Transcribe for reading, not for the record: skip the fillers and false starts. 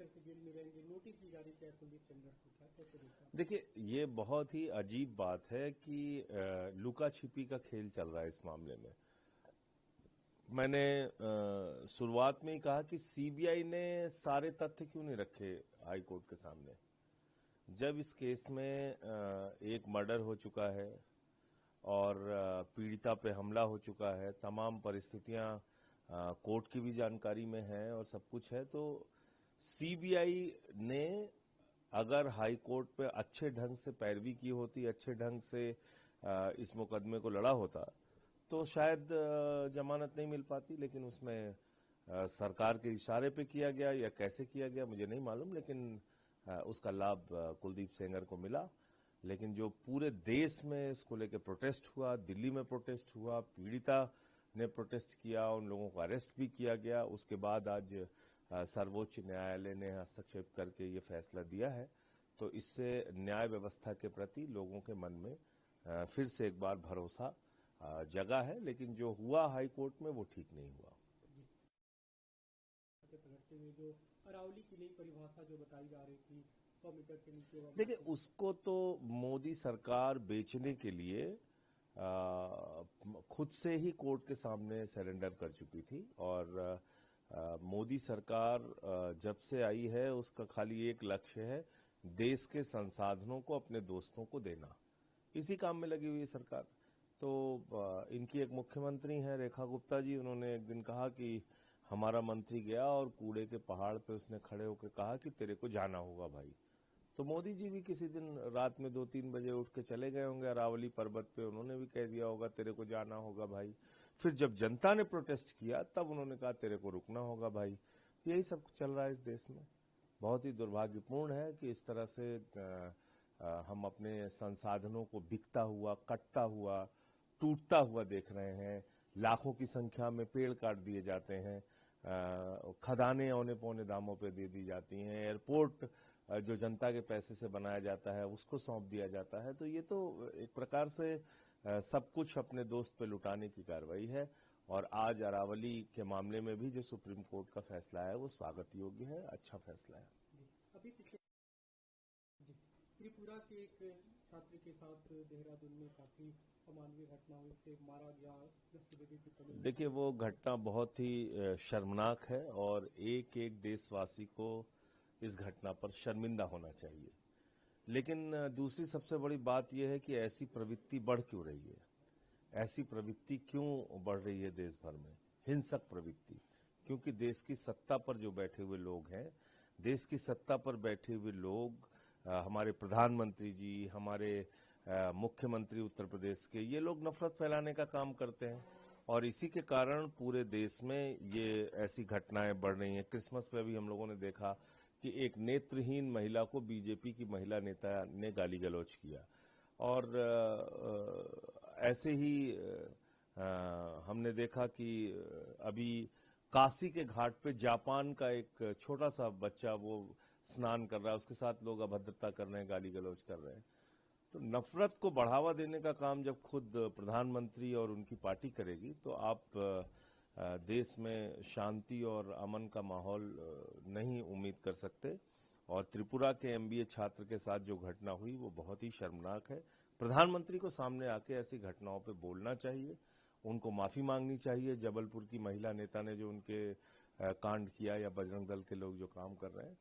से जेल में रहेंगे, नोटिस भी जारी किया कुलदीप सेंगर को, क्या कैसे देखा? देखिए, ये बहुत ही अजीब बात है कि लुका छिपी का खेल चल रहा है इस मामले में। मैंने शुरुआत में ही कहा कि सीबीआई ने सारे तथ्य क्यों नहीं रखे हाई कोर्ट के सामने। जब इस केस में एक मर्डर हो चुका है और पीड़िता पे हमला हो चुका है, तमाम परिस्थितियां कोर्ट की भी जानकारी में है और सब कुछ है, तो सीबीआई ने अगर हाई कोर्ट पे अच्छे ढंग से पैरवी की होती, अच्छे ढंग से इस मुकदमे को लड़ा होता, तो शायद जमानत नहीं मिल पाती। लेकिन उसमें सरकार के इशारे पे किया गया या कैसे किया गया मुझे नहीं मालूम, लेकिन उसका लाभ कुलदीप सेंगर को मिला। लेकिन जो पूरे देश में इसको लेकर प्रोटेस्ट हुआ, दिल्ली में प्रोटेस्ट हुआ, पीड़िता ने प्रोटेस्ट किया, उन लोगों को अरेस्ट भी किया गया, उसके बाद आज सर्वोच्च न्यायालय ने हस्तक्षेप करके ये फैसला दिया है। तो इससे न्याय व्यवस्था के प्रति लोगों के मन में फिर से एक बार भरोसा जगह है। लेकिन जो हुआ हाई कोर्ट में वो ठीक नहीं हुआ। जो अरावली की नई परिभाषा जो बताई जा रही थी 100 मीटर से नीचे, देखिए, उसको तो मोदी सरकार बेचने के लिए खुद से ही कोर्ट के सामने सरेंडर कर चुकी थी। और मोदी सरकार जब से आई है उसका खाली एक लक्ष्य है, देश के संसाधनों को अपने दोस्तों को देना। इसी काम में लगी हुई है सरकार। तो इनकी एक मुख्यमंत्री हैं रेखा गुप्ता जी, उन्होंने एक दिन कहा कि हमारा मंत्री गया और कूड़े के पहाड़ पे उसने खड़े होकर कहा कि तेरे को जाना होगा भाई। तो मोदी जी भी किसी दिन रात में 2-3 बजे उठ के चले गए होंगे अरावली पर्वत पे, उन्होंने भी कह दिया होगा तेरे को जाना होगा भाई। फिर जब जनता ने प्रोटेस्ट किया तब उन्होंने कहा तेरे को रुकना होगा भाई। यही सब चल रहा है इस देश में। बहुत ही दुर्भाग्यपूर्ण है कि इस तरह से हम अपने संसाधनों को बिकता हुआ, कटता हुआ, टूटता हुआ देख रहे हैं। लाखों की संख्या में पेड़ काट दिए जाते हैं, खदानें औने पौने दामों पे दे दी जाती हैं, एयरपोर्ट जो जनता के पैसे से बनाया जाता है उसको सौंप दिया जाता है। तो ये तो एक प्रकार से सब कुछ अपने दोस्त पे लुटाने की कार्रवाई है। और आज अरावली के मामले में भी जो सुप्रीम कोर्ट का फैसला है वो स्वागत योग्य है, अच्छा फैसला है। अभी त्रिपुरा के एक छात्र के साथ देहरादून में काफी अमानवीय घटना हुई, से मारा गया। देखिए, वो घटना बहुत ही शर्मनाक है और एक एक देशवासी को इस घटना पर शर्मिंदा होना चाहिए। लेकिन दूसरी सबसे बड़ी बात यह है कि ऐसी प्रवृत्ति बढ़ क्यों रही है, ऐसी प्रवृत्ति क्यों बढ़ रही है देश भर में, हिंसक प्रवृत्ति। क्योंकि देश की सत्ता पर जो बैठे हुए लोग हैं, देश की सत्ता पर बैठे हुए लोग, हमारे प्रधानमंत्री जी, हमारे मुख्यमंत्री उत्तर प्रदेश के, ये लोग नफरत फैलाने का काम करते हैं और इसी के कारण पूरे देश में ये ऐसी घटनाएं बढ़ रही हैं। क्रिसमस पे भी हम लोगों ने देखा कि एक नेत्रहीन महिला को बीजेपी की महिला नेता ने गाली गलौज किया। और ऐसे ही हमने देखा कि अभी काशी के घाट पे जापान का एक छोटा सा बच्चा वो स्नान कर रहा है, उसके साथ लोग अभद्रता कर रहे हैं, गाली गलौज कर रहे हैं। तो नफरत को बढ़ावा देने का काम जब खुद प्रधानमंत्री और उनकी पार्टी करेगी तो आप देश में शांति और अमन का माहौल नहीं उम्मीद कर सकते। और त्रिपुरा के एमबीए छात्र के साथ जो घटना हुई वो बहुत ही शर्मनाक है। प्रधानमंत्री को सामने आके ऐसी घटनाओं पे बोलना चाहिए, उनको माफी मांगनी चाहिए। जबलपुर की महिला नेता ने जो उनके कांड किया या बजरंग दल के लोग जो काम कर रहे हैं,